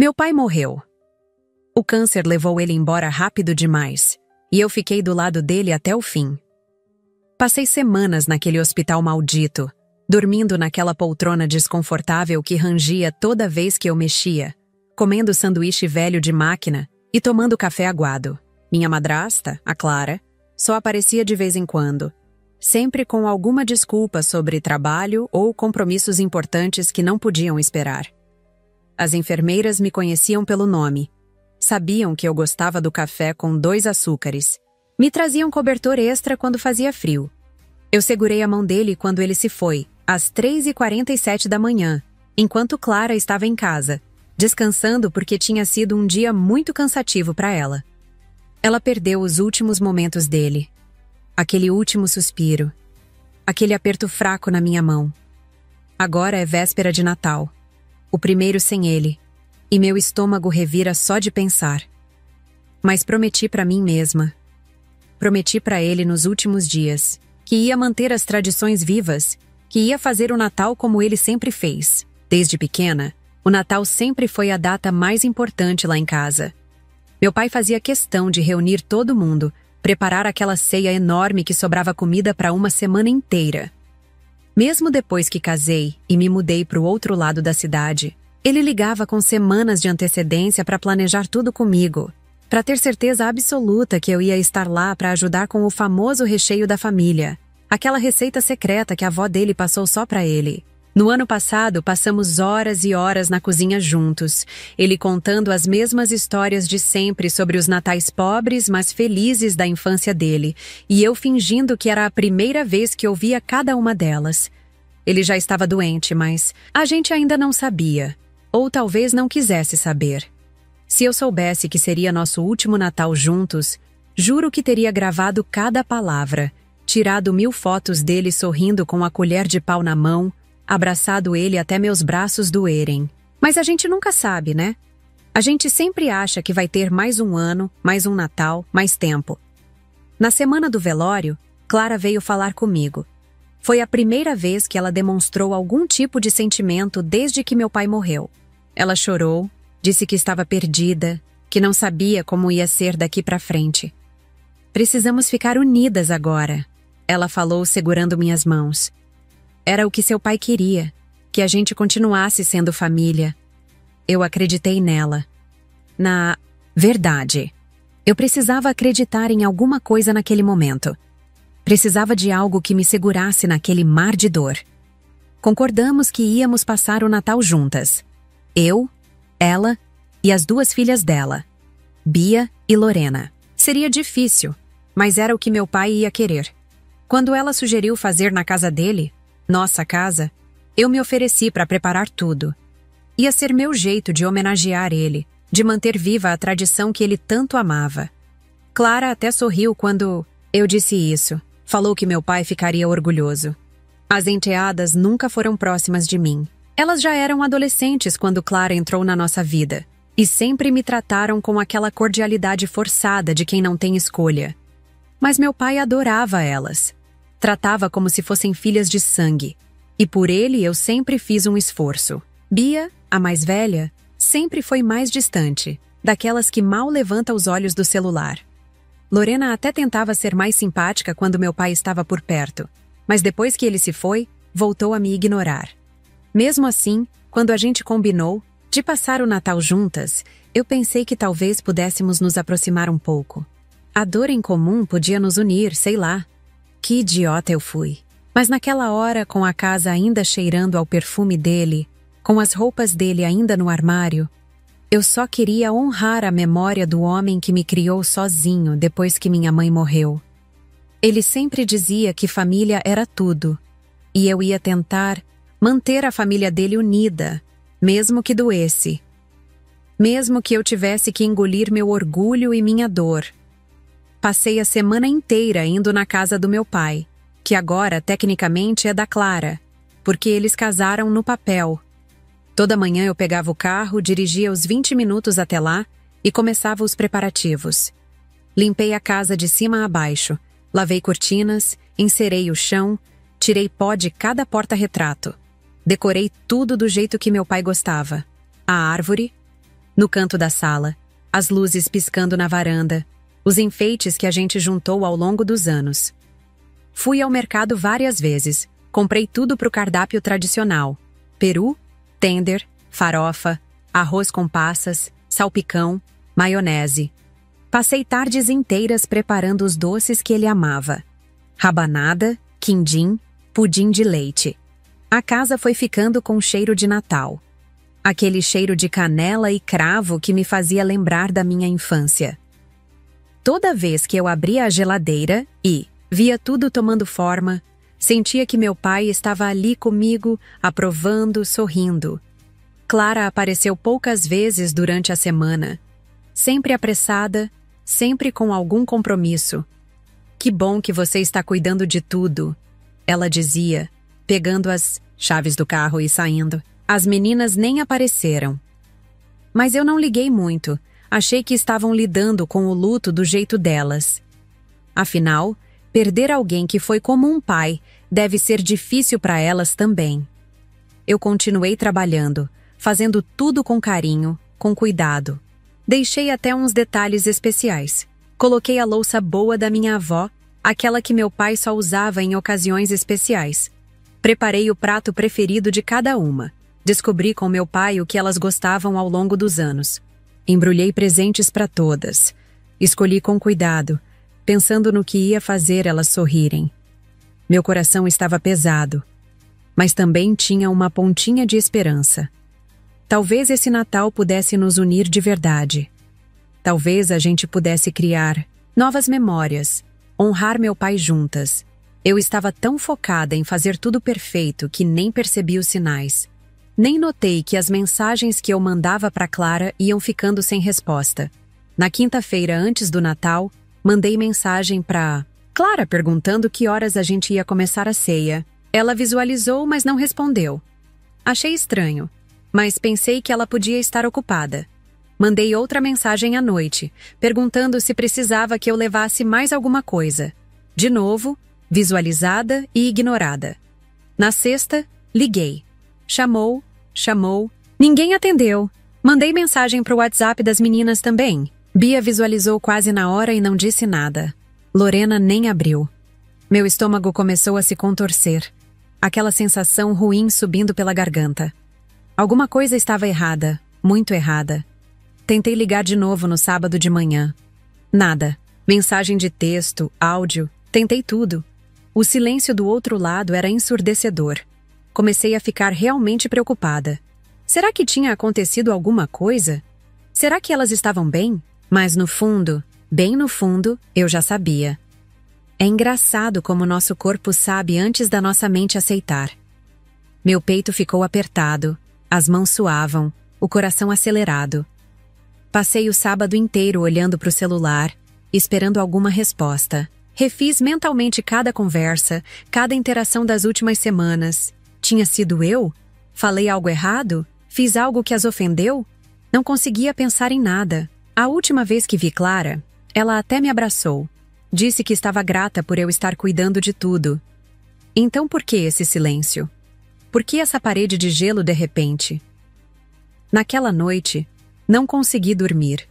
Meu pai morreu. O câncer levou ele embora rápido demais, e eu fiquei do lado dele até o fim. Passei semanas naquele hospital maldito, dormindo naquela poltrona desconfortável que rangia toda vez que eu mexia, comendo sanduíche velho de máquina e tomando café aguado. Minha madrasta, a Clara, só aparecia de vez em quando, sempre com alguma desculpa sobre trabalho ou compromissos importantes que não podiam esperar. As enfermeiras me conheciam pelo nome. Sabiam que eu gostava do café com 2 açúcares. Me traziam cobertor extra quando fazia frio. Eu segurei a mão dele quando ele se foi, às 3h47 da manhã, enquanto Clara estava em casa, descansando porque tinha sido um dia muito cansativo para ela. Ela perdeu os últimos momentos dele. Aquele último suspiro. Aquele aperto fraco na minha mão. Agora é véspera de Natal. O primeiro sem ele. E meu estômago revira só de pensar. Mas prometi para mim mesma. Prometi para ele nos últimos dias que ia manter as tradições vivas, que ia fazer o Natal como ele sempre fez. Desde pequena, o Natal sempre foi a data mais importante lá em casa. Meu pai fazia questão de reunir todo mundo, preparar aquela ceia enorme que sobrava comida para uma semana inteira. Mesmo depois que casei e me mudei para o outro lado da cidade, ele ligava com semanas de antecedência para planejar tudo comigo, para ter certeza absoluta que eu ia estar lá para ajudar com o famoso recheio da família, aquela receita secreta que a avó dele passou só para ele. No ano passado, passamos horas e horas na cozinha juntos, ele contando as mesmas histórias de sempre sobre os natais pobres, mas felizes da infância dele, e eu fingindo que era a primeira vez que ouvia cada uma delas. Ele já estava doente, mas a gente ainda não sabia, ou talvez não quisesse saber. Se eu soubesse que seria nosso último Natal juntos, juro que teria gravado cada palavra, tirado 1000 fotos dele sorrindo com a colher de pau na mão, abraçado ele até meus braços doerem. Mas a gente nunca sabe, né? A gente sempre acha que vai ter mais um ano, mais um Natal, mais tempo. Na semana do velório, Clara veio falar comigo. Foi a primeira vez que ela demonstrou algum tipo de sentimento desde que meu pai morreu. Ela chorou, disse que estava perdida, que não sabia como ia ser daqui para frente. Precisamos ficar unidas agora, ela falou segurando minhas mãos. Era o que seu pai queria, que a gente continuasse sendo família. Eu acreditei nela. Na verdade, eu precisava acreditar em alguma coisa naquele momento. Precisava de algo que me segurasse naquele mar de dor. Concordamos que íamos passar o Natal juntas. Eu, ela e as 2 filhas dela, Bia e Lorena. Seria difícil, mas era o que meu pai ia querer. Quando ela sugeriu fazer na casa dele, nossa casa, eu me ofereci para preparar tudo. Ia ser meu jeito de homenagear ele, de manter viva a tradição que ele tanto amava. Clara até sorriu quando eu disse isso. Falou que meu pai ficaria orgulhoso. As enteadas nunca foram próximas de mim. Elas já eram adolescentes quando Clara entrou na nossa vida, e sempre me trataram com aquela cordialidade forçada de quem não tem escolha. Mas meu pai adorava elas. Tratava como se fossem filhas de sangue, e por ele eu sempre fiz um esforço. Bia, a mais velha, sempre foi mais distante, daquelas que mal levanta os olhos do celular. Lorena até tentava ser mais simpática quando meu pai estava por perto, mas depois que ele se foi, voltou a me ignorar. Mesmo assim, quando a gente combinou de passar o Natal juntas, eu pensei que talvez pudéssemos nos aproximar um pouco. A dor em comum podia nos unir, sei lá. Que idiota eu fui. Mas naquela hora, com a casa ainda cheirando ao perfume dele, com as roupas dele ainda no armário, eu só queria honrar a memória do homem que me criou sozinho depois que minha mãe morreu. Ele sempre dizia que família era tudo, e eu ia tentar manter a família dele unida, mesmo que doesse. Mesmo que eu tivesse que engolir meu orgulho e minha dor. Passei a semana inteira indo na casa do meu pai, que agora tecnicamente é da Clara, porque eles casaram no papel. Toda manhã eu pegava o carro, dirigia os 20 minutos até lá e começava os preparativos. Limpei a casa de cima a baixo, lavei cortinas, encerei o chão, tirei pó de cada porta-retrato. Decorei tudo do jeito que meu pai gostava. A árvore, No canto da sala, as luzes piscando na varanda, os enfeites que a gente juntou ao longo dos anos. Fui ao mercado várias vezes, comprei tudo pro cardápio tradicional: peru, tender, farofa, arroz com passas, salpicão, maionese. Passei tardes inteiras preparando os doces que ele amava: rabanada, quindim, pudim de leite. A casa foi ficando com cheiro de Natal. Aquele cheiro de canela e cravo que me fazia lembrar da minha infância. Toda vez que eu abria a geladeira e via tudo tomando forma, sentia que meu pai estava ali comigo, aprovando, sorrindo. Clara apareceu poucas vezes durante a semana, sempre apressada, sempre com algum compromisso. Que bom que você está cuidando de tudo, ela dizia, pegando as chaves do carro e saindo. As meninas nem apareceram. Mas eu não liguei muito, achei que estavam lidando com o luto do jeito delas. Afinal, perder alguém que foi como um pai deve ser difícil para elas também. Eu continuei trabalhando, fazendo tudo com carinho, com cuidado. Deixei até uns detalhes especiais. Coloquei a louça boa da minha avó, aquela que meu pai só usava em ocasiões especiais. Preparei o prato preferido de cada uma. Descobri com meu pai o que elas gostavam ao longo dos anos. Embrulhei presentes para todas. Escolhi com cuidado, pensando no que ia fazer elas sorrirem. Meu coração estava pesado, mas também tinha uma pontinha de esperança. Talvez esse Natal pudesse nos unir de verdade. Talvez a gente pudesse criar novas memórias, honrar meu pai juntas. Eu estava tão focada em fazer tudo perfeito que nem percebi os sinais. Nem notei que as mensagens que eu mandava para Clara iam ficando sem resposta. Na quinta-feira antes do Natal, mandei mensagem para Clara perguntando que horas a gente ia começar a ceia. Ela visualizou, mas não respondeu. Achei estranho, mas pensei que ela podia estar ocupada. Mandei outra mensagem à noite, perguntando se precisava que eu levasse mais alguma coisa. De novo, visualizada e ignorada. Na sexta, liguei. Chamou, ninguém atendeu. Mandei mensagem pro WhatsApp das meninas também. Bia visualizou quase na hora e não disse nada. Lorena nem abriu. Meu estômago começou a se contorcer. Aquela sensação ruim subindo pela garganta. Alguma coisa estava errada, muito errada. Tentei ligar de novo no sábado de manhã. Nada. Mensagem de texto, áudio, tentei tudo. O silêncio do outro lado era ensurdecedor. Comecei a ficar realmente preocupada. Será que tinha acontecido alguma coisa? Será que elas estavam bem? Mas no fundo, bem no fundo, eu já sabia. É engraçado como nosso corpo sabe antes da nossa mente aceitar. Meu peito ficou apertado, as mãos suavam, o coração acelerado. Passei o sábado inteiro olhando para o celular, esperando alguma resposta. Refiz mentalmente cada conversa, cada interação das últimas semanas. Tinha sido eu? Falei algo errado? Fiz algo que as ofendeu? Não conseguia pensar em nada. A última vez que vi Clara, ela até me abraçou. Disse que estava grata por eu estar cuidando de tudo. Então por que esse silêncio? Por que essa parede de gelo de repente? Naquela noite, não consegui dormir.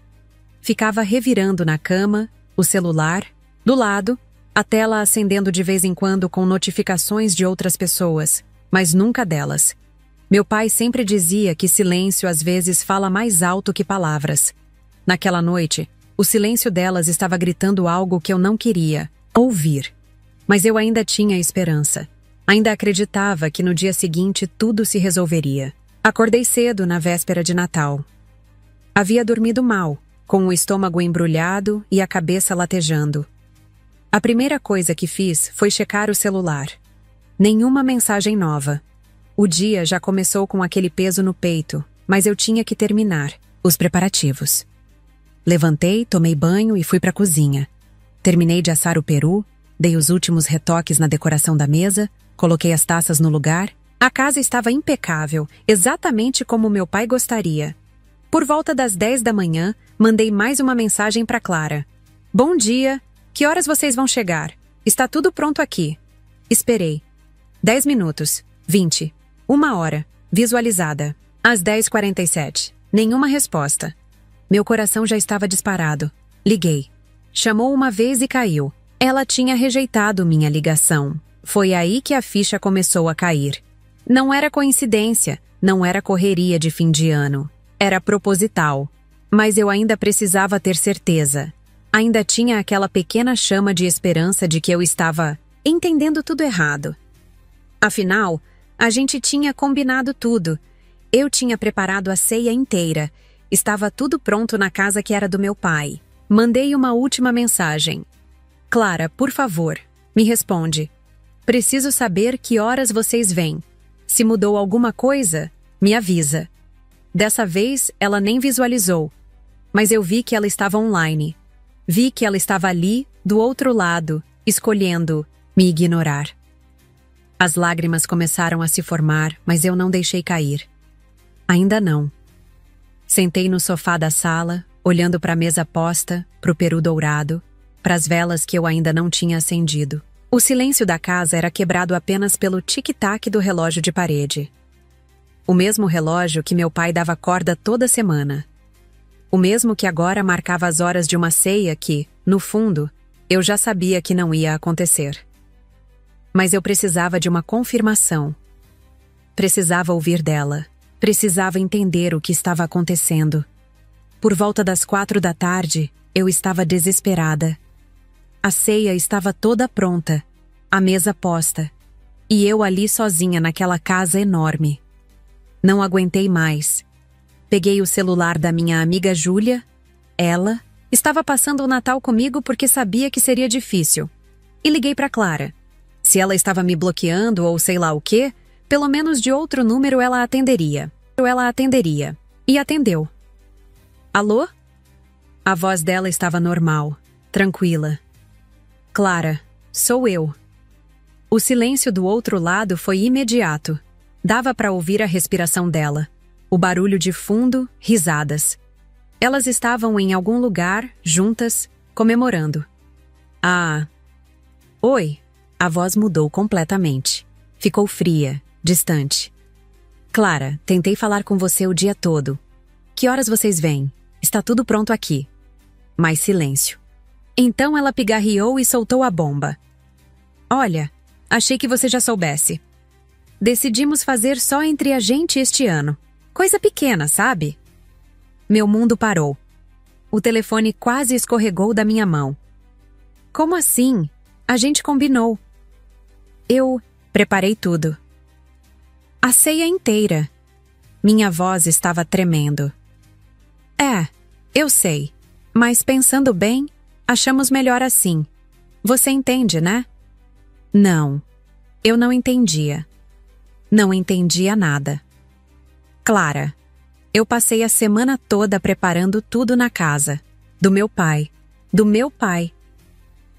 Ficava revirando na cama, o celular, do lado, a tela acendendo de vez em quando com notificações de outras pessoas, mas nunca delas. Meu pai sempre dizia que silêncio às vezes fala mais alto que palavras. Naquela noite, o silêncio delas estava gritando algo que eu não queria ouvir. Mas eu ainda tinha esperança. Ainda acreditava que no dia seguinte tudo se resolveria. Acordei cedo na véspera de Natal. Havia dormido mal, com o estômago embrulhado e a cabeça latejando. A primeira coisa que fiz foi checar o celular. Nenhuma mensagem nova. O dia já começou com aquele peso no peito, mas eu tinha que terminar os preparativos. Levantei, tomei banho e fui para a cozinha. Terminei de assar o peru, dei os últimos retoques na decoração da mesa, coloquei as taças no lugar. A casa estava impecável, exatamente como meu pai gostaria. Por volta das 10 da manhã, mandei mais uma mensagem para Clara. Bom dia, que horas vocês vão chegar? Está tudo pronto aqui. Esperei. 10 minutos, 20, 1 hora, visualizada. Às 10h47. Nenhuma resposta. Meu coração já estava disparado. Liguei. Chamou uma vez e caiu. Ela tinha rejeitado minha ligação. Foi aí que a ficha começou a cair. Não era coincidência, não era correria de fim de ano. Era proposital. Mas eu ainda precisava ter certeza. Ainda tinha aquela pequena chama de esperança de que eu estava entendendo tudo errado. Afinal, a gente tinha combinado tudo. Eu tinha preparado a ceia inteira. Estava tudo pronto na casa que era do meu pai. Mandei uma última mensagem. Clara, por favor, me responde. Preciso saber que horas vocês vêm. Se mudou alguma coisa, me avisa. Dessa vez, ela nem visualizou. Mas eu vi que ela estava online. Vi que ela estava ali, do outro lado, escolhendo me ignorar. As lágrimas começaram a se formar, mas eu não deixei cair. Ainda não. Sentei no sofá da sala, olhando para a mesa posta, para o peru dourado, para as velas que eu ainda não tinha acendido. O silêncio da casa era quebrado apenas pelo tic-tac do relógio de parede. O mesmo relógio que meu pai dava corda toda semana. O mesmo que agora marcava as horas de uma ceia que, no fundo, eu já sabia que não ia acontecer. Mas eu precisava de uma confirmação. Precisava ouvir dela. Precisava entender o que estava acontecendo. Por volta das 4 da tarde, eu estava desesperada. A ceia estava toda pronta, a mesa posta, e eu ali sozinha naquela casa enorme. Não aguentei mais. Peguei o celular da minha amiga Júlia. Ela estava passando o Natal comigo porque sabia que seria difícil. E liguei para Clara. Se ela estava me bloqueando ou sei lá o quê, pelo menos de outro número ela atenderia. E atendeu. Alô? A voz dela estava normal, tranquila. Clara, sou eu. O silêncio do outro lado foi imediato. Dava para ouvir a respiração dela. O barulho de fundo, risadas. Elas estavam em algum lugar, juntas, comemorando. Ah. Oi. A voz mudou completamente. Ficou fria, distante. Clara, tentei falar com você o dia todo. Que horas vocês vêm? Está tudo pronto aqui. Mais silêncio. Então ela pigarreou e soltou a bomba. Olha, achei que você já soubesse. Decidimos fazer só entre a gente este ano. Coisa pequena, sabe? Meu mundo parou. O telefone quase escorregou da minha mão. Como assim? A gente combinou. Eu preparei tudo. A ceia inteira. Minha voz estava tremendo. Eu sei. Mas pensando bem, achamos melhor assim. Você entende, né? Não. Eu não entendia. Não entendia nada. Clara, eu passei a semana toda preparando tudo na casa. Do meu pai.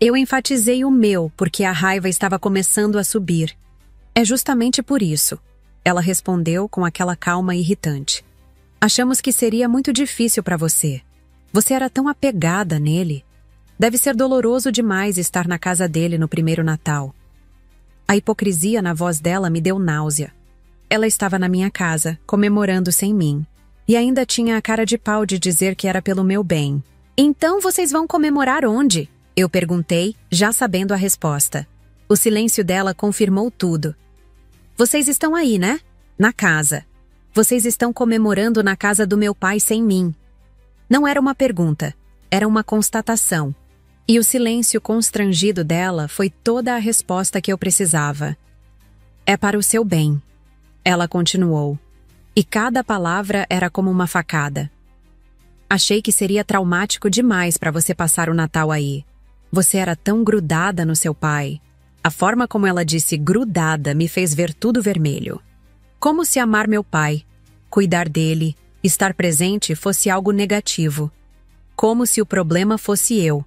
Eu enfatizei o meu porque a raiva estava começando a subir. É justamente por isso. Ela respondeu com aquela calma irritante. Achamos que seria muito difícil para você. Você era tão apegada nele. Deve ser doloroso demais estar na casa dele no primeiro Natal. A hipocrisia na voz dela me deu náusea. Ela estava na minha casa, comemorando sem mim. E ainda tinha a cara de pau de dizer que era pelo meu bem. Então vocês vão comemorar onde? Eu perguntei, já sabendo a resposta. O silêncio dela confirmou tudo. Vocês estão aí, né? Na casa. Vocês estão comemorando na casa do meu pai sem mim. Não era uma pergunta, era uma constatação. E o silêncio constrangido dela foi toda a resposta que eu precisava. É para o seu bem. Ela continuou. E cada palavra era como uma facada. Achei que seria traumático demais para você passar o Natal aí. Você era tão grudada no seu pai. A forma como ela disse grudada me fez ver tudo vermelho. Como se amar meu pai, cuidar dele, estar presente fosse algo negativo. Como se o problema fosse eu.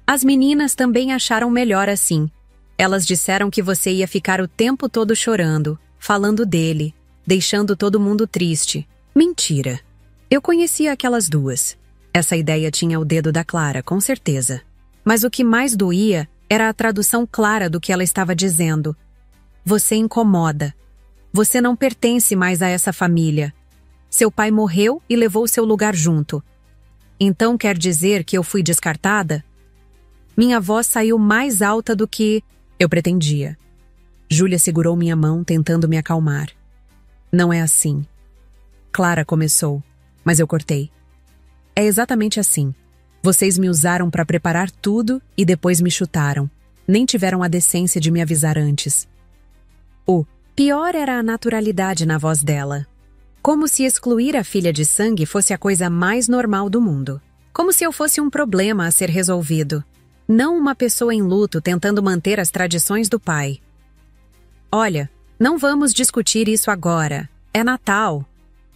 As meninas também acharam melhor assim. Elas disseram que você ia ficar o tempo todo chorando, falando dele, deixando todo mundo triste. Mentira. Eu conhecia aquelas duas. Essa ideia tinha o dedo da Clara, com certeza. Mas o que mais doía era a tradução clara do que ela estava dizendo. Você incomoda. Você não pertence mais a essa família. Seu pai morreu e levou seu lugar junto. Então quer dizer que eu fui descartada? Minha voz saiu mais alta do que eu pretendia. Júlia segurou minha mão, tentando me acalmar. Não é assim. Clara começou, mas eu cortei. É exatamente assim. Vocês me usaram para preparar tudo e depois me chutaram. Nem tiveram a decência de me avisar antes. O pior era a naturalidade na voz dela. Como se excluir a filha de sangue fosse a coisa mais normal do mundo. Como se eu fosse um problema a ser resolvido. Não uma pessoa em luto tentando manter as tradições do pai. Olha, não vamos discutir isso agora. É Natal,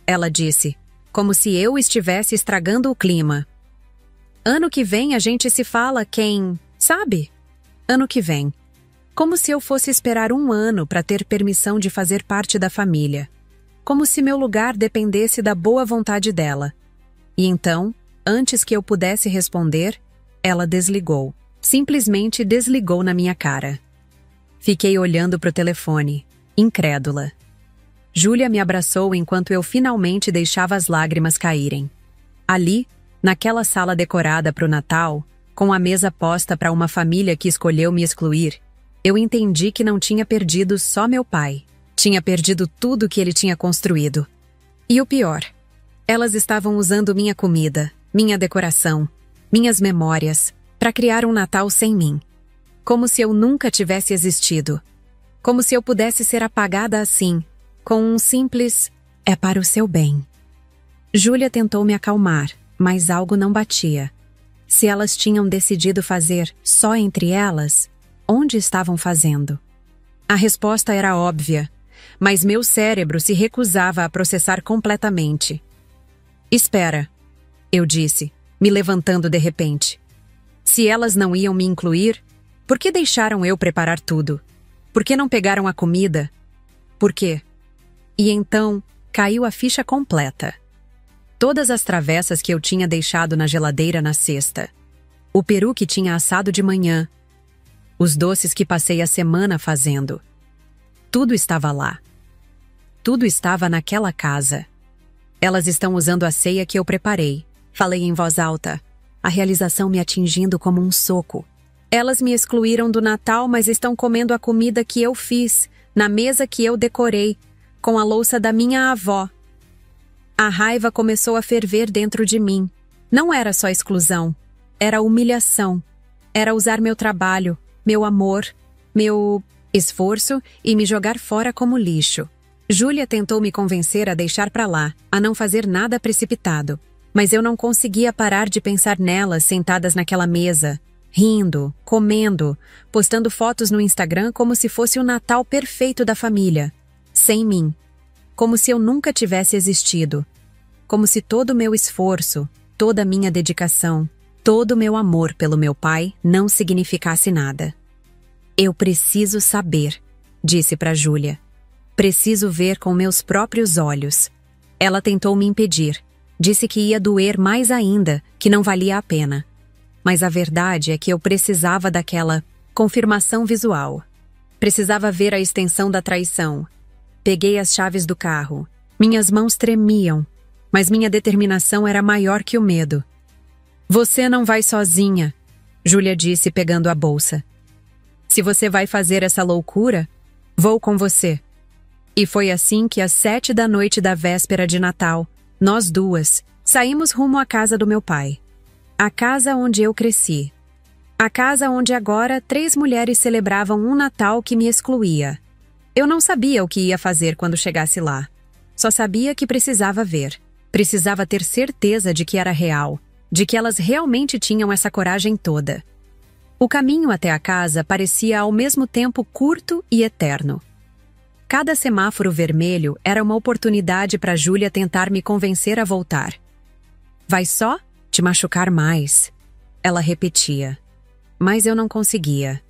ela disse, como se eu estivesse estragando o clima. Ano que vem a gente se fala quem... Sabe? Ano que vem. Como se eu fosse esperar um ano para ter permissão de fazer parte da família. Como se meu lugar dependesse da boa vontade dela. E então, antes que eu pudesse responder, ela desligou. Simplesmente desligou na minha cara. Fiquei olhando para o telefone, incrédula. Júlia me abraçou enquanto eu finalmente deixava as lágrimas caírem. Ali, naquela sala decorada para o Natal, com a mesa posta para uma família que escolheu me excluir, eu entendi que não tinha perdido só meu pai. Tinha perdido tudo que ele tinha construído. E o pior, elas estavam usando minha comida, minha decoração, minhas memórias, para criar um Natal sem mim. Como se eu nunca tivesse existido. Como se eu pudesse ser apagada assim, com um simples "é para o seu bem". Júlia tentou me acalmar, mas algo não batia. Se elas tinham decidido fazer só entre elas, onde estavam fazendo? A resposta era óbvia, mas meu cérebro se recusava a processar completamente. Espera, eu disse, me levantando de repente. Se elas não iam me incluir, por que deixaram eu preparar tudo? Por que não pegaram a comida? Por quê? E então, caiu a ficha completa. Todas as travessas que eu tinha deixado na geladeira na sexta. O peru que tinha assado de manhã. Os doces que passei a semana fazendo. Tudo estava lá. Tudo estava naquela casa. Elas estão usando a ceia que eu preparei. Falei em voz alta, a realização me atingindo como um soco. Elas me excluíram do Natal, mas estão comendo a comida que eu fiz, na mesa que eu decorei, com a louça da minha avó. A raiva começou a ferver dentro de mim. Não era só exclusão, era humilhação. Era usar meu trabalho, meu amor, meu esforço e me jogar fora como lixo. Júlia tentou me convencer a deixar pra lá, a não fazer nada precipitado. Mas eu não conseguia parar de pensar nelas sentadas naquela mesa, rindo, comendo, postando fotos no Instagram como se fosse o Natal perfeito da família. Sem mim. Como se eu nunca tivesse existido. Como se todo o meu esforço, toda a minha dedicação, todo o meu amor pelo meu pai não significasse nada. Eu preciso saber, disse para Júlia. Preciso ver com meus próprios olhos. Ela tentou me impedir. Disse que ia doer mais ainda, que não valia a pena. Mas a verdade é que eu precisava daquela confirmação visual. Precisava ver a extensão da traição. Peguei as chaves do carro. Minhas mãos tremiam, mas minha determinação era maior que o medo. Você não vai sozinha, Júlia disse pegando a bolsa. Se você vai fazer essa loucura, vou com você. E foi assim que às 7 da noite da véspera de Natal, nós duas saímos rumo à casa do meu pai. A casa onde eu cresci. A casa onde agora 3 mulheres celebravam um Natal que me excluía. Eu não sabia o que ia fazer quando chegasse lá. Só sabia que precisava ver. Precisava ter certeza de que era real, de que elas realmente tinham essa coragem toda. O caminho até a casa parecia ao mesmo tempo curto e eterno. Cada semáforo vermelho era uma oportunidade para Júlia tentar me convencer a voltar. Vai só te machucar mais, ela repetia. Mas eu não conseguia.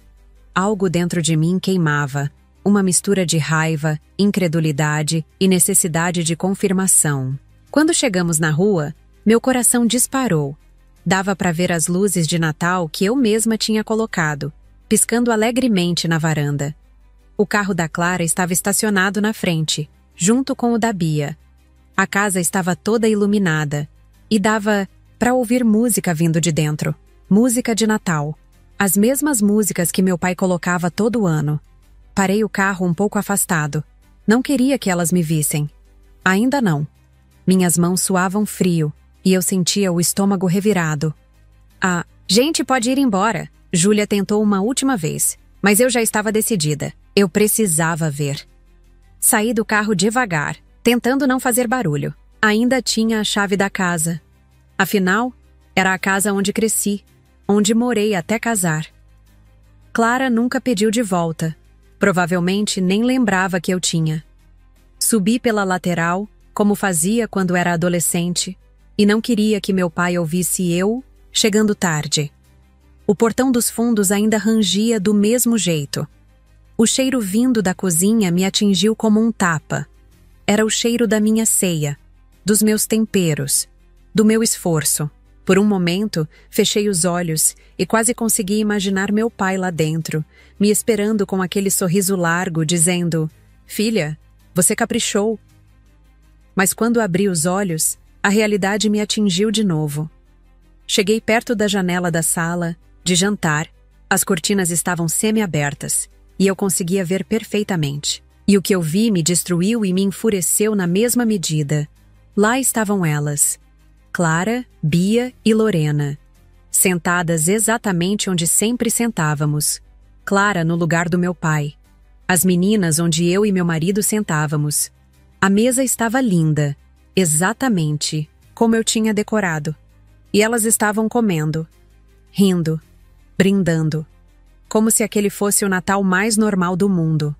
Algo dentro de mim queimava, uma mistura de raiva, incredulidade e necessidade de confirmação. Quando chegamos na rua, meu coração disparou. Dava para ver as luzes de Natal que eu mesma tinha colocado, piscando alegremente na varanda. O carro da Clara estava estacionado na frente, junto com o da Bia. A casa estava toda iluminada e dava para ouvir música vindo de dentro. Música de Natal. As mesmas músicas que meu pai colocava todo ano. Parei o carro um pouco afastado. Não queria que elas me vissem. Ainda não. Minhas mãos suavam frio e eu sentia o estômago revirado. A gente pode ir embora. Júlia tentou uma última vez, mas eu já estava decidida. Eu precisava ver. Saí do carro devagar, tentando não fazer barulho. Ainda tinha a chave da casa. Afinal, era a casa onde cresci, onde morei até casar. Clara nunca pediu de volta. Provavelmente nem lembrava que eu tinha. Subi pela lateral, como fazia quando era adolescente, e não queria que meu pai ouvisse eu chegando tarde. O portão dos fundos ainda rangia do mesmo jeito. O cheiro vindo da cozinha me atingiu como um tapa. Era o cheiro da minha ceia, dos meus temperos, do meu esforço. Por um momento, fechei os olhos e quase consegui imaginar meu pai lá dentro, me esperando com aquele sorriso largo, dizendo: "Filha, você caprichou." Mas quando abri os olhos, a realidade me atingiu de novo. Cheguei perto da janela da sala, de jantar. As cortinas estavam semi-abertas, e eu conseguia ver perfeitamente. E o que eu vi me destruiu e me enfureceu na mesma medida. Lá estavam elas, Clara, Bia e Lorena, sentadas exatamente onde sempre sentávamos. Clara no lugar do meu pai. As meninas onde eu e meu marido sentávamos. A mesa estava linda, exatamente como eu tinha decorado. E elas estavam comendo, rindo, brindando, como se aquele fosse o Natal mais normal do mundo.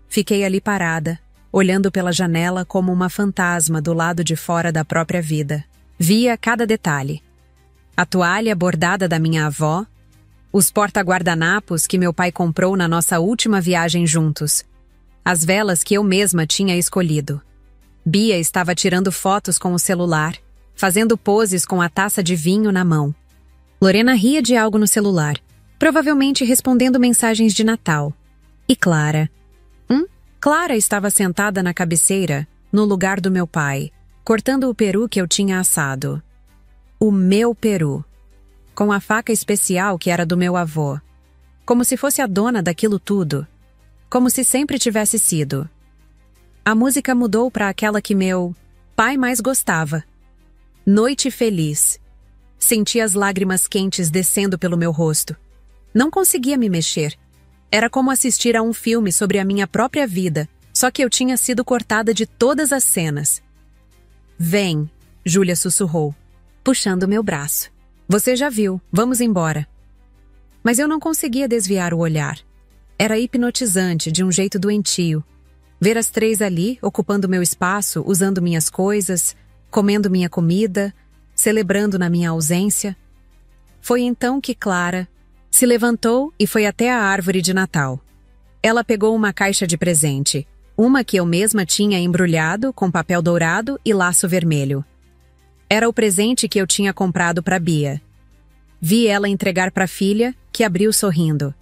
Fiquei ali parada, olhando pela janela como uma fantasma do lado de fora da própria vida. Via cada detalhe. A toalha bordada da minha avó, os porta-guardanapos que meu pai comprou na nossa última viagem juntos, as velas que eu mesma tinha escolhido. Bia estava tirando fotos com o celular, fazendo poses com a taça de vinho na mão. Lorena ria de algo no celular, provavelmente respondendo mensagens de Natal. E Clara? Clara estava sentada na cabeceira, no lugar do meu pai, cortando o peru que eu tinha assado. O meu peru. Com a faca especial que era do meu avô. Como se fosse a dona daquilo tudo. Como se sempre tivesse sido. A música mudou para aquela que meu pai mais gostava. Noite Feliz. Senti as lágrimas quentes descendo pelo meu rosto. Não conseguia me mexer. Era como assistir a um filme sobre a minha própria vida, só que eu tinha sido cortada de todas as cenas. "Vem", Júlia sussurrou, puxando meu braço. "Você já viu, vamos embora." Mas eu não conseguia desviar o olhar. Era hipnotizante de um jeito doentio. Ver as três ali, ocupando meu espaço, usando minhas coisas, comendo minha comida, celebrando na minha ausência. Foi então que Clara se levantou e foi até a árvore de Natal. Ela pegou uma caixa de presente, uma que eu mesma tinha embrulhado com papel dourado e laço vermelho. Era o presente que eu tinha comprado para Bia. Vi ela entregar para a filha, que abriu sorrindo.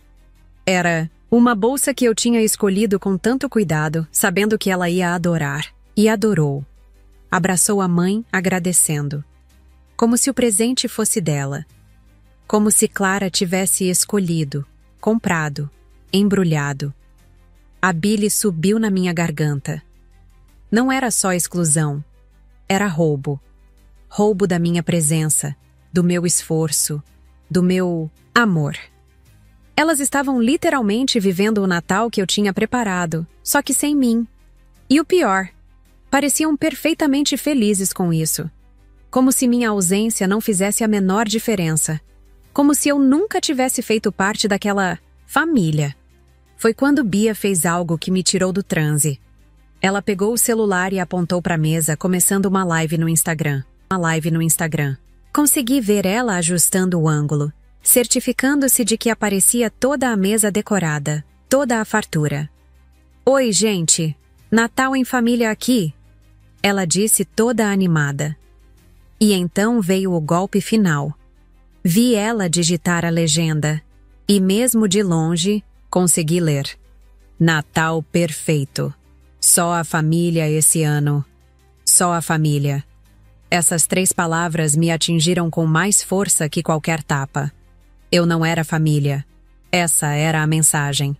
Era uma bolsa que eu tinha escolhido com tanto cuidado, sabendo que ela ia adorar. E adorou. Abraçou a mãe, agradecendo. Como se o presente fosse dela. Como se Clara tivesse escolhido, comprado, embrulhado. A bile subiu na minha garganta. Não era só exclusão. Era roubo. Roubo da minha presença, do meu esforço, do meu amor. Elas estavam literalmente vivendo o Natal que eu tinha preparado, só que sem mim. E o pior, pareciam perfeitamente felizes com isso. Como se minha ausência não fizesse a menor diferença. Como se eu nunca tivesse feito parte daquela família. Foi quando Bia fez algo que me tirou do transe. Ela pegou o celular e apontou para a mesa, começando uma live no Instagram. Consegui ver ela ajustando o ângulo, certificando-se de que aparecia toda a mesa decorada, toda a fartura. "Oi, gente! Natal em família aqui!" Ela disse toda animada. E então veio o golpe final. Vi ela digitar a legenda, e mesmo de longe, consegui ler. "Natal perfeito. Só a família esse ano. Só a família. Essas 3 palavras me atingiram com mais força que qualquer tapa. Eu não era família. Essa era a mensagem.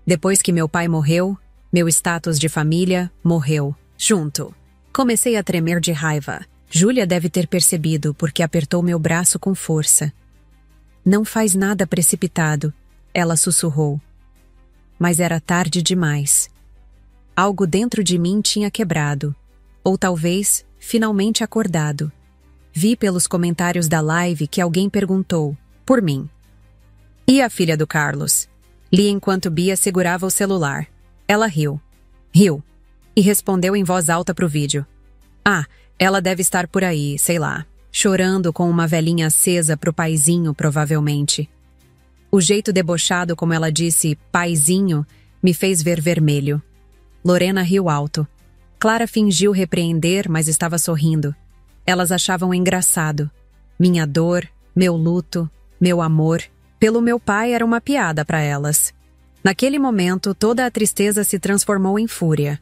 Depois que meu pai morreu, meu status de família morreu, junto. Comecei a tremer de raiva. Júlia deve ter percebido porque apertou meu braço com força. Não faz nada precipitado, ela sussurrou. Mas era tarde demais. Algo dentro de mim tinha quebrado. Ou talvez, finalmente acordado. Vi pelos comentários da live que alguém perguntou, por mim. E a filha do Carlos? Li enquanto Bia segurava o celular. Ela riu. Riu. E respondeu em voz alta pro vídeo. Ah, ela deve estar por aí, sei lá, chorando com uma velhinha acesa pro paizinho, provavelmente. O jeito debochado como ela disse paizinho me fez ver vermelho. Lorena riu alto. Clara fingiu repreender, mas estava sorrindo. Elas achavam engraçado. Minha dor, meu luto, meu amor, pelo meu pai era uma piada para elas. Naquele momento, toda a tristeza se transformou em fúria.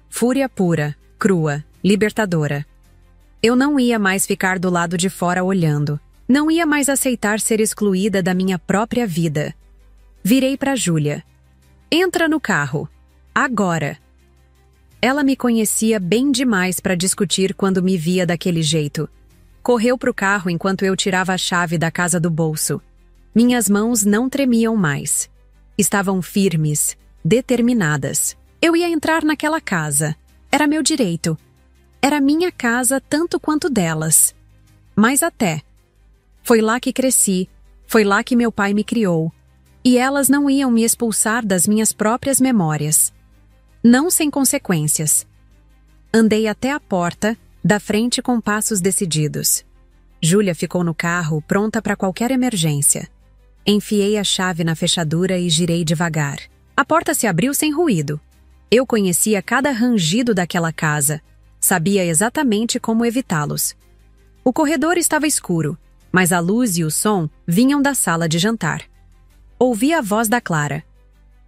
Fúria pura, crua, libertadora. Eu não ia mais ficar do lado de fora olhando. Não ia mais aceitar ser excluída da minha própria vida. Virei para Júlia. Entra no carro. Agora. Ela me conhecia bem demais para discutir quando me via daquele jeito. Correu pro carro enquanto eu tirava a chave da casa do bolso. Minhas mãos não tremiam mais. Estavam firmes, determinadas. Eu ia entrar naquela casa. Era meu direito. Era minha casa tanto quanto delas. Mais até. Foi lá que cresci. Foi lá que meu pai me criou. E elas não iam me expulsar das minhas próprias memórias. Não sem consequências. Andei até a porta, da frente com passos decididos. Júlia ficou no carro, pronta para qualquer emergência. Enfiei a chave na fechadura e girei devagar. A porta se abriu sem ruído. Eu conhecia cada rangido daquela casa. Sabia exatamente como evitá-los. O corredor estava escuro, mas a luz e o som vinham da sala de jantar. Ouvi a voz da Clara.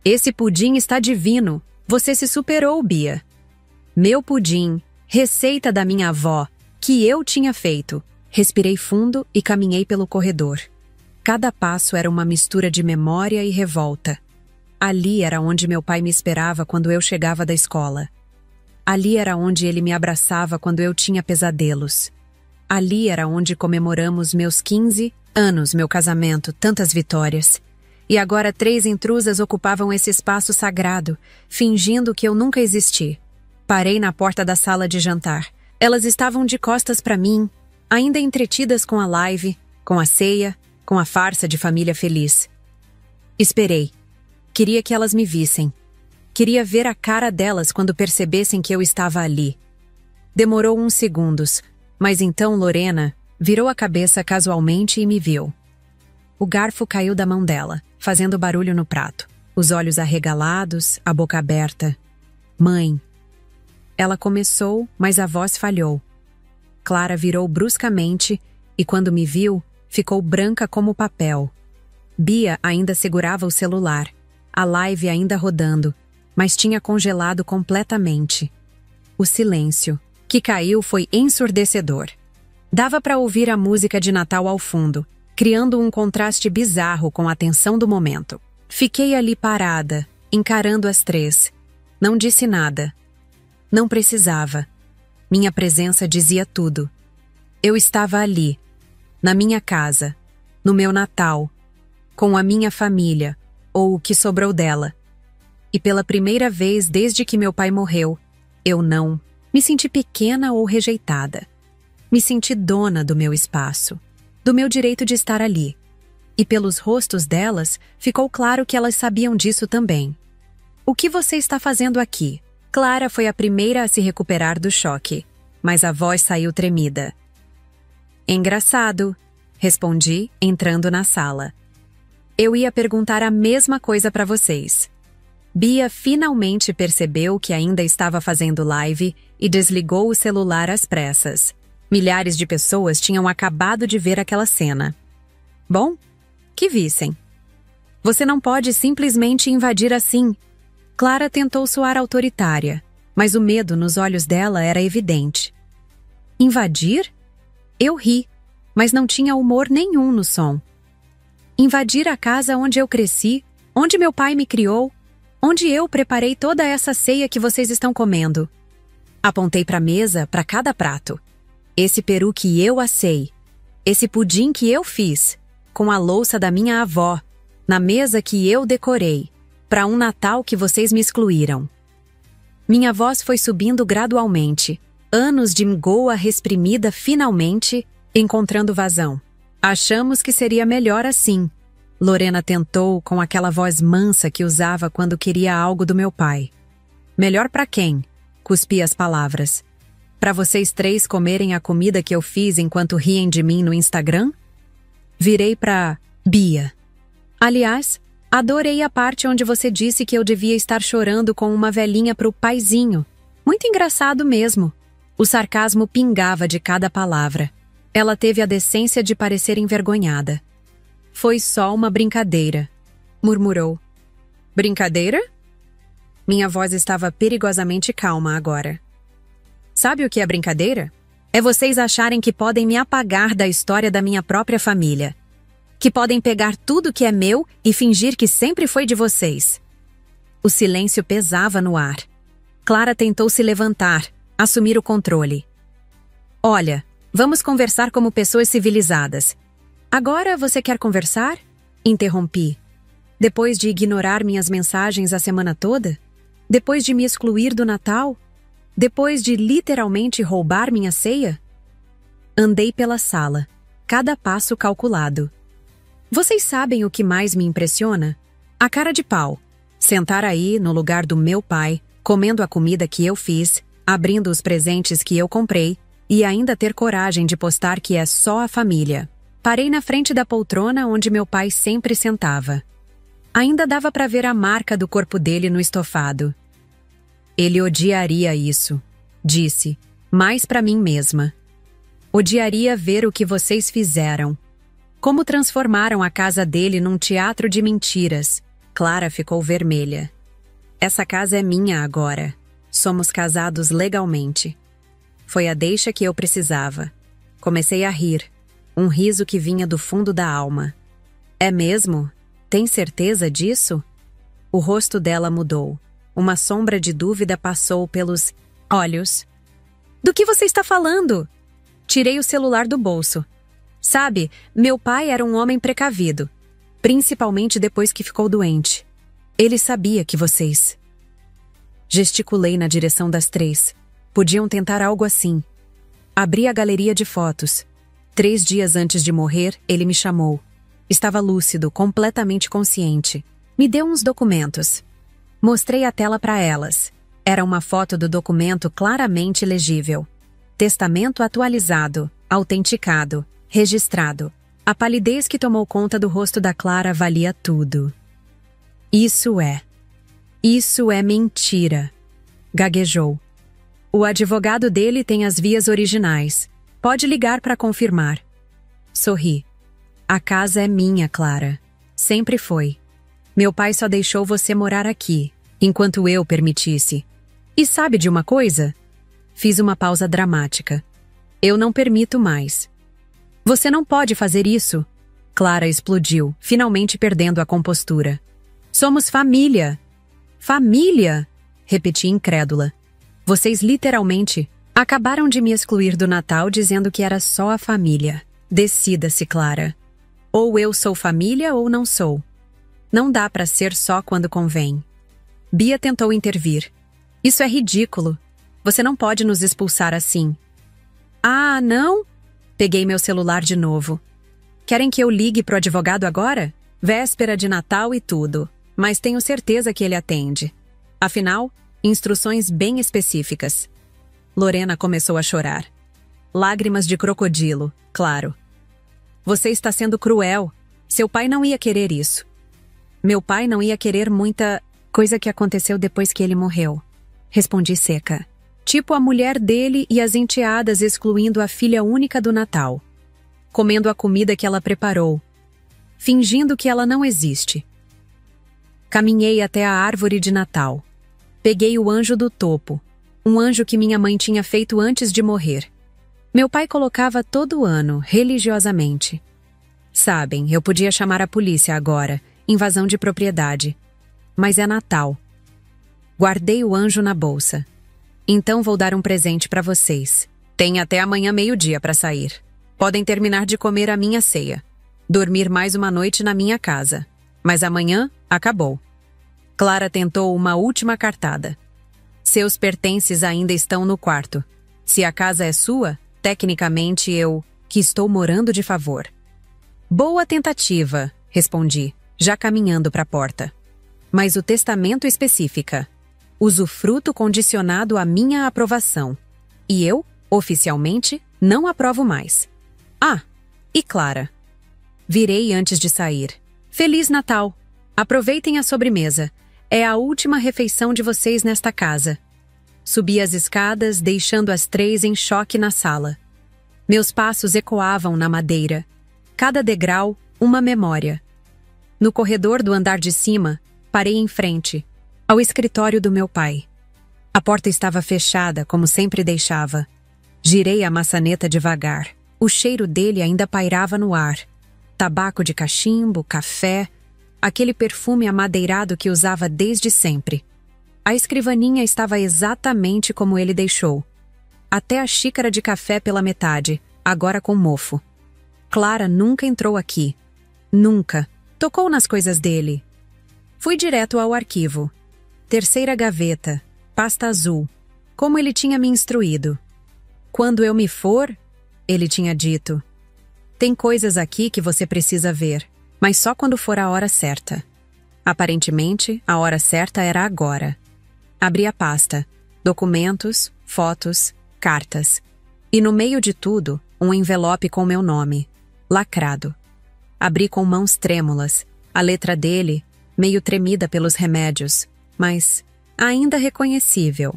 Esse pudim está divino. Você se superou, Bia. Meu pudim, receita da minha avó, que eu tinha feito. Respirei fundo e caminhei pelo corredor. Cada passo era uma mistura de memória e revolta. Ali era onde meu pai me esperava quando eu chegava da escola. Ali era onde ele me abraçava quando eu tinha pesadelos. Ali era onde comemoramos meus 15 anos, meu casamento, tantas vitórias. E agora 3 intrusas ocupavam esse espaço sagrado, fingindo que eu nunca existi. Parei na porta da sala de jantar. Elas estavam de costas para mim, ainda entretidas com a live, com a ceia, com a farsa de família feliz. Esperei. Queria que elas me vissem. Queria ver a cara delas quando percebessem que eu estava ali. Demorou uns segundos, mas então Lorena virou a cabeça casualmente e me viu. O garfo caiu da mão dela, fazendo barulho no prato. Os olhos arregalados, a boca aberta. Mãe. Ela começou, mas a voz falhou. Clara virou bruscamente e, quando me viu, ficou branca como papel. Bia ainda segurava o celular, a live ainda rodando, mas tinha congelado completamente. O silêncio, que caiu, foi ensurdecedor. Dava para ouvir a música de Natal ao fundo, criando um contraste bizarro com a tensão do momento. Fiquei ali parada, encarando as 3. Não disse nada. Não precisava. Minha presença dizia tudo. Eu estava ali, na minha casa, no meu Natal, com a minha família, ou o que sobrou dela. E pela primeira vez desde que meu pai morreu, eu não me senti pequena ou rejeitada. Me senti dona do meu espaço, do meu direito de estar ali. E pelos rostos delas, ficou claro que elas sabiam disso também. O que você está fazendo aqui? Clara foi a primeira a se recuperar do choque, mas a voz saiu tremida. Engraçado, respondi, entrando na sala. Eu ia perguntar a mesma coisa para vocês. Bia finalmente percebeu que ainda estava fazendo live e desligou o celular às pressas. Milhares de pessoas tinham acabado de ver aquela cena. Bom, que vissem. Você não pode simplesmente invadir assim. Clara tentou soar autoritária. mas o medo nos olhos dela era evidente. Invadir? Eu ri, mas não tinha humor nenhum no som. Invadir a casa onde eu cresci, onde meu pai me criou, onde eu preparei toda essa ceia que vocês estão comendo. Apontei para a mesa, para cada prato. Esse peru que eu assei, esse pudim que eu fiz, com a louça da minha avó, na mesa que eu decorei, para um Natal que vocês me excluíram. Minha voz foi subindo gradualmente, anos de mgoa reprimida finalmente encontrando vazão. Achamos que seria melhor assim. Lorena tentou com aquela voz mansa que usava quando queria algo do meu pai. Melhor para quem? Cuspi as palavras. Para vocês três comerem a comida que eu fiz enquanto riem de mim no Instagram? Virei para Bia. Aliás, adorei a parte onde você disse que eu devia estar chorando com uma velhinha pro paizinho. Muito engraçado mesmo. O sarcasmo pingava de cada palavra. Ela teve a decência de parecer envergonhada. Foi só uma brincadeira, murmurou. Brincadeira? Minha voz estava perigosamente calma agora. Sabe o que é brincadeira? É vocês acharem que podem me apagar da história da minha própria família. Que podem pegar tudo que é meu e fingir que sempre foi de vocês. O silêncio pesava no ar. Clara tentou se levantar, assumir o controle. Olha, vamos conversar como pessoas civilizadas. Agora você quer conversar? Interrompi. Depois de ignorar minhas mensagens a semana toda? Depois de me excluir do Natal? Depois de literalmente roubar minha ceia? Andei pela sala, cada passo calculado. Vocês sabem o que mais me impressiona? A cara de pau. Sentar aí, no lugar do meu pai, comendo a comida que eu fiz, abrindo os presentes que eu comprei, e ainda ter coragem de postar que é só a família. Parei na frente da poltrona onde meu pai sempre sentava. Ainda dava para ver a marca do corpo dele no estofado. Ele odiaria isso, disse, mais para mim mesma. Odiaria ver o que vocês fizeram. Como transformaram a casa dele num teatro de mentiras. Clara ficou vermelha. Essa casa é minha agora. Somos casados legalmente. Foi a deixa que eu precisava. Comecei a rir. Um riso que vinha do fundo da alma. É mesmo? Tem certeza disso? O rosto dela mudou. Uma sombra de dúvida passou pelos olhos. Do que você está falando? Tirei o celular do bolso. Sabe, meu pai era um homem precavido. Principalmente depois que ficou doente. Ele sabia que vocês... Gesticulei na direção das três. Podiam tentar algo assim. Abri a galeria de fotos. 3 dias antes de morrer, ele me chamou. Estava lúcido, completamente consciente. Me deu uns documentos. Mostrei a tela para elas. Era uma foto do documento claramente legível. Testamento atualizado, autenticado, registrado. A palidez que tomou conta do rosto da Clara valia tudo. Isso é mentira, gaguejou. O advogado dele tem as vias originais. Pode ligar para confirmar. Sorri. A casa é minha, Clara. Sempre foi. Meu pai só deixou você morar aqui, enquanto eu permitisse. E sabe de uma coisa? Fiz uma pausa dramática. Eu não permito mais. Você não pode fazer isso. Clara explodiu, finalmente perdendo a compostura. Somos família. Família? Repeti incrédula. Vocês literalmente acabaram de me excluir do Natal dizendo que era só a família. Decida-se, Clara. Ou eu sou família ou não sou. Não dá para ser só quando convém. Bia tentou intervir. Isso é ridículo. Você não pode nos expulsar assim. Ah, não? Peguei meu celular de novo. Querem que eu ligue pro advogado agora? Véspera de Natal e tudo. Mas tenho certeza que ele atende. Afinal, instruções bem específicas. Lorena começou a chorar. Lágrimas de crocodilo, claro. Você está sendo cruel. Seu pai não ia querer isso. Meu pai não ia querer muita coisa que aconteceu depois que ele morreu. Respondi seca. Tipo a mulher dele e as enteadas excluindo a filha única do Natal. Comendo a comida que ela preparou. Fingindo que ela não existe. Caminhei até a árvore de Natal. Peguei o anjo do topo. Um anjo que minha mãe tinha feito antes de morrer. Meu pai colocava todo ano, religiosamente. Sabem, eu podia chamar a polícia agora, invasão de propriedade. Mas é Natal. Guardei o anjo na bolsa. Então vou dar um presente para vocês. Tem até amanhã meio-dia para sair. Podem terminar de comer a minha ceia. Dormir mais uma noite na minha casa. Mas amanhã, acabou. Clara tentou uma última cartada. Seus pertences ainda estão no quarto. Se a casa é sua, tecnicamente eu, que estou morando de favor. Boa tentativa, respondi, já caminhando para a porta. Mas o testamento especifica. Usufruto condicionado à minha aprovação. E eu, oficialmente, não aprovo mais. Ah, e Clara. Virei antes de sair. Feliz Natal! Aproveitem a sobremesa. É a última refeição de vocês nesta casa. Subi as escadas, deixando as 3 em choque na sala. Meus passos ecoavam na madeira. Cada degrau, uma memória. No corredor do andar de cima, parei em frente, ao escritório do meu pai. A porta estava fechada, como sempre deixava. Girei a maçaneta devagar. O cheiro dele ainda pairava no ar. Tabaco de cachimbo, café, aquele perfume amadeirado que usava desde sempre. A escrivaninha estava exatamente como ele deixou. Até a xícara de café pela metade, agora com mofo. Clara nunca entrou aqui. Nunca. Tocou nas coisas dele. Fui direto ao arquivo. 3ª gaveta, pasta azul, como ele tinha me instruído. Quando eu me for, ele tinha dito. Tem coisas aqui que você precisa ver, mas só quando for a hora certa. Aparentemente, a hora certa era agora. Abri a pasta, documentos, fotos, cartas. E no meio de tudo, um envelope com meu nome, lacrado. Abri com mãos trêmulas, a letra dele, meio tremida pelos remédios, mas ainda reconhecível.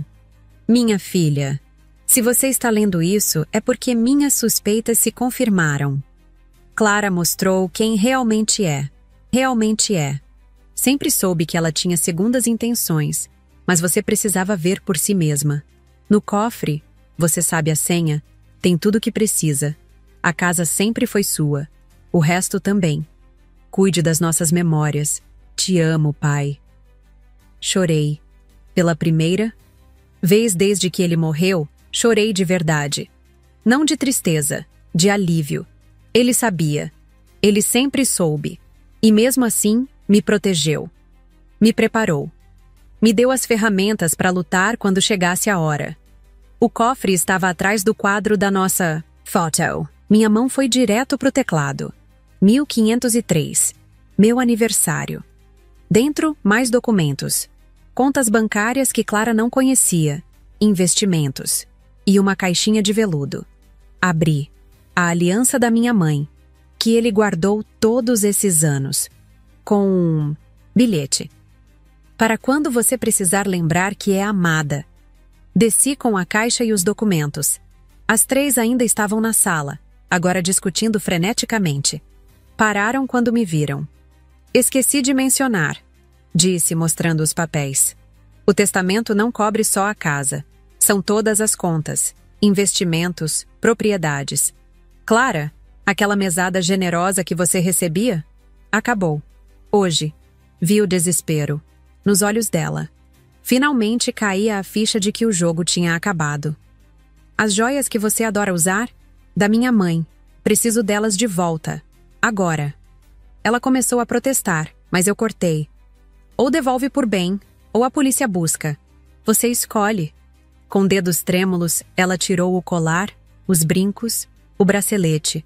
Minha filha, se você está lendo isso, é porque minhas suspeitas se confirmaram. Clara mostrou quem realmente é. Realmente é. Sempre soube que ela tinha segundas intenções, mas você precisava ver por si mesma. No cofre, você sabe a senha, tem tudo o que precisa. A casa sempre foi sua. O resto também. Cuide das nossas memórias. Te amo, pai. Chorei. Pela primeira vez desde que ele morreu, chorei de verdade. Não de tristeza, de alívio. Ele sabia. Ele sempre soube. E mesmo assim, me protegeu. Me preparou. Me deu as ferramentas para lutar quando chegasse a hora. O cofre estava atrás do quadro da nossa foto. Minha mão foi direto pro teclado. 1503. Meu aniversário. Dentro, mais documentos. Contas bancárias que Clara não conhecia. Investimentos. E uma caixinha de veludo. Abri. A aliança da minha mãe, que ele guardou todos esses anos. Com um bilhete. Para quando você precisar lembrar que é amada. Desci com a caixa e os documentos. As 3 ainda estavam na sala, agora discutindo freneticamente. Pararam quando me viram. Esqueci de mencionar, disse mostrando os papéis. O testamento não cobre só a casa. São todas as contas, investimentos, propriedades. Clara, aquela mesada generosa que você recebia? Acabou. Hoje, vi o desespero. Nos olhos dela. Finalmente caía a ficha de que o jogo tinha acabado. As joias que você adora usar? Da minha mãe. Preciso delas de volta. Agora. Ela começou a protestar, mas eu cortei. Ou devolve por bem, ou a polícia busca. Você escolhe. Com dedos trêmulos, ela tirou o colar, os brincos, o bracelete.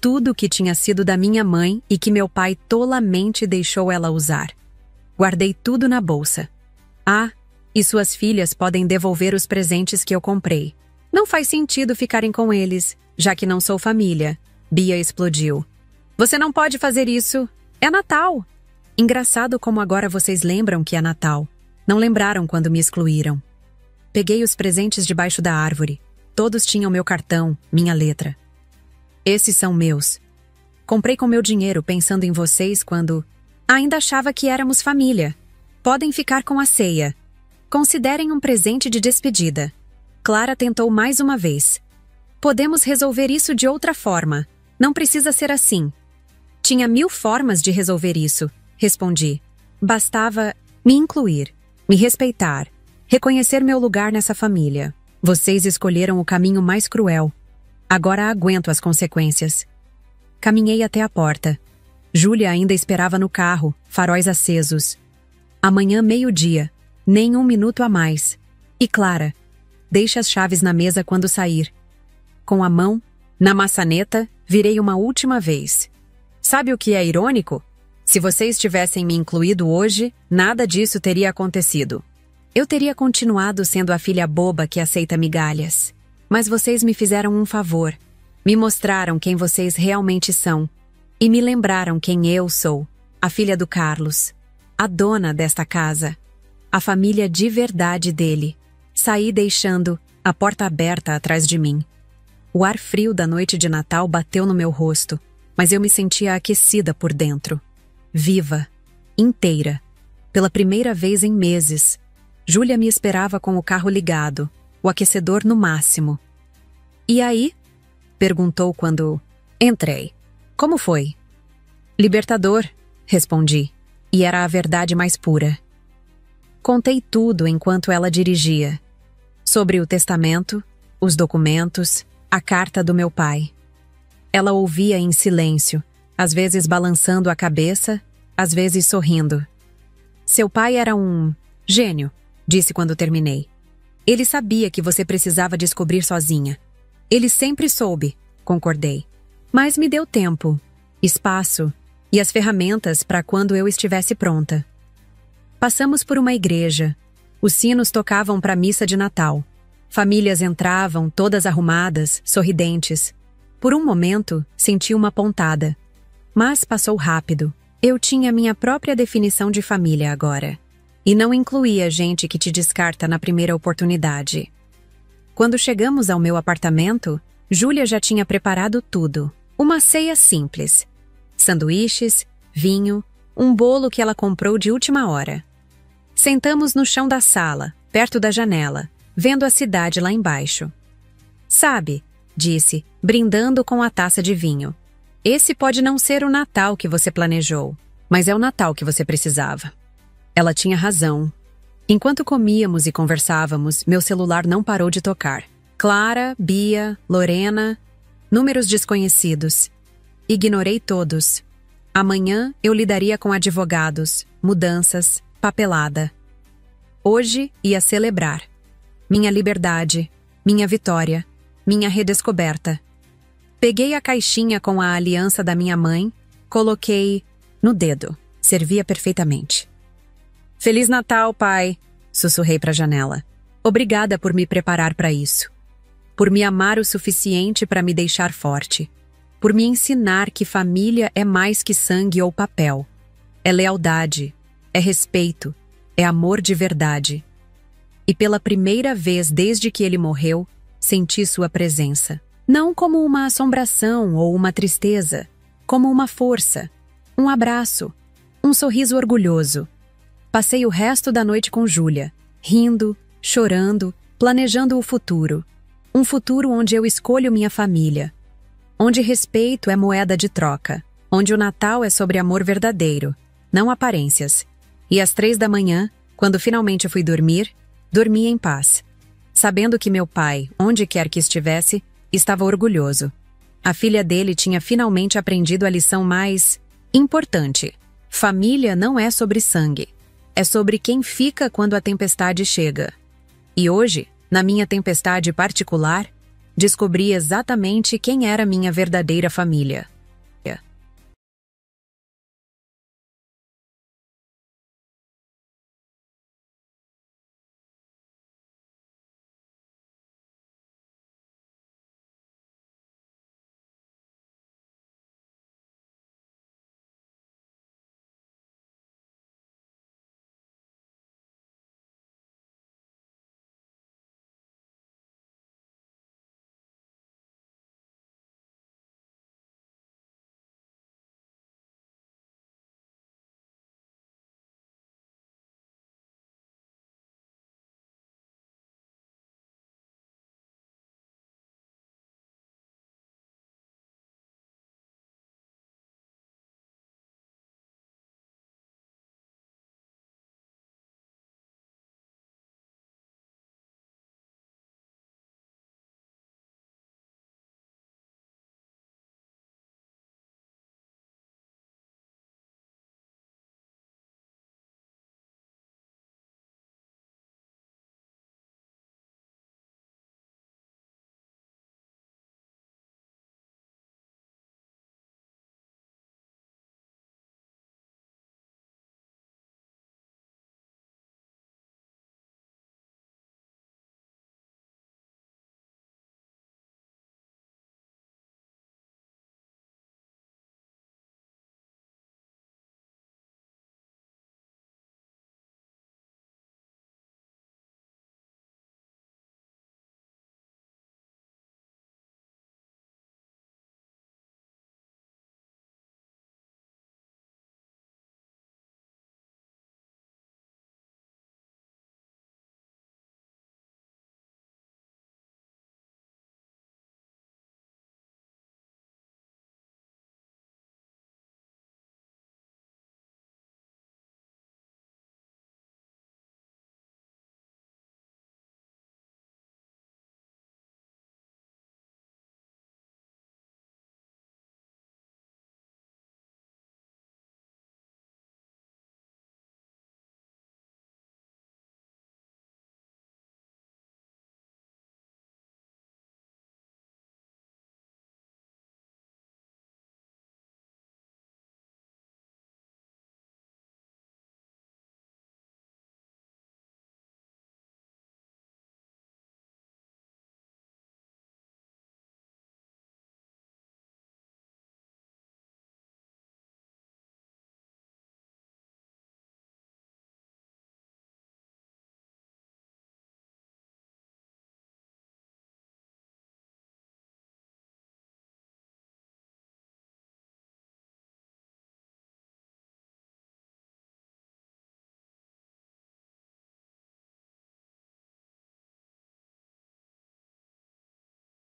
Tudo que tinha sido da minha mãe e que meu pai tolamente deixou ela usar. Guardei tudo na bolsa. Ah, e suas filhas podem devolver os presentes que eu comprei. Não faz sentido ficarem com eles, já que não sou família. Bia explodiu. Você não pode fazer isso. É Natal. Engraçado como agora vocês lembram que é Natal. Não lembraram quando me excluíram. Peguei os presentes debaixo da árvore. Todos tinham meu cartão, minha letra. Esses são meus. Comprei com meu dinheiro pensando em vocês quando... Ainda achava que éramos família. Podem ficar com a ceia. Considerem um presente de despedida. Clara tentou mais uma vez. Podemos resolver isso de outra forma. Não precisa ser assim. Tinha 1000 formas de resolver isso, respondi. Bastava me incluir, me respeitar, reconhecer meu lugar nessa família. Vocês escolheram o caminho mais cruel. Agora aguento as consequências. Caminhei até a porta. Júlia ainda esperava no carro, faróis acesos. Amanhã, meio-dia, nem 1 minuto a mais. E Clara, deixe as chaves na mesa quando sair. Com a mão, na maçaneta, virei uma última vez. Sabe o que é irônico? Se vocês tivessem me incluído hoje, nada disso teria acontecido. Eu teria continuado sendo a filha boba que aceita migalhas. Mas vocês me fizeram um favor. Me mostraram quem vocês realmente são. E me lembraram quem eu sou, a filha do Carlos, a dona desta casa, a família de verdade dele. Saí deixando a porta aberta atrás de mim. O ar frio da noite de Natal bateu no meu rosto, mas eu me sentia aquecida por dentro. Viva, inteira, pela primeira vez em meses. Júlia me esperava com o carro ligado, o aquecedor no máximo. E aí? Perguntou quando entrei. Como foi? Libertador, respondi, e era a verdade mais pura. Contei tudo enquanto ela dirigia. Sobre o testamento, os documentos, a carta do meu pai. Ela ouvia em silêncio, às vezes balançando a cabeça, às vezes sorrindo. Seu pai era um gênio, disse quando terminei. Ele sabia que você precisava descobrir sozinha. Ele sempre soube, concordei. Mas me deu tempo, espaço e as ferramentas para quando eu estivesse pronta. Passamos por uma igreja. Os sinos tocavam para a missa de Natal. Famílias entravam, todas arrumadas, sorridentes. Por um momento, senti uma pontada. Mas passou rápido. Eu tinha minha própria definição de família agora. E não incluía gente que te descarta na primeira oportunidade. Quando chegamos ao meu apartamento, Júlia já tinha preparado tudo. Uma ceia simples. Sanduíches, vinho, um bolo que ela comprou de última hora. Sentamos no chão da sala, perto da janela, vendo a cidade lá embaixo. Sabe, disse, brindando com a taça de vinho. Esse pode não ser o Natal que você planejou, mas é o Natal que você precisava. Ela tinha razão. Enquanto comíamos e conversávamos, meu celular não parou de tocar. Clara, Bia, Lorena, números desconhecidos. Ignorei todos. Amanhã eu lidaria com advogados, mudanças, papelada. Hoje ia celebrar. Minha liberdade, minha vitória, minha redescoberta. Peguei a caixinha com a aliança da minha mãe, coloquei no dedo. Servia perfeitamente. Feliz Natal, pai, sussurrei para a janela. Obrigada por me preparar para isso. Por me amar o suficiente para me deixar forte. Por me ensinar que família é mais que sangue ou papel. É lealdade, é respeito, é amor de verdade. E pela primeira vez desde que ele morreu, senti sua presença. Não como uma assombração ou uma tristeza, como uma força, um abraço, um sorriso orgulhoso. Passei o resto da noite com Júlia, rindo, chorando, planejando o futuro. Um futuro onde eu escolho minha família. Onde respeito é moeda de troca. Onde o Natal é sobre amor verdadeiro, não aparências. E às 3 da manhã, quando finalmente fui dormir, dormi em paz. Sabendo que meu pai, onde quer que estivesse, estava orgulhoso. A filha dele tinha finalmente aprendido a lição mais importante. Família não é sobre sangue. É sobre quem fica quando a tempestade chega. E hoje, na minha tempestade particular, descobri exatamente quem era minha verdadeira família.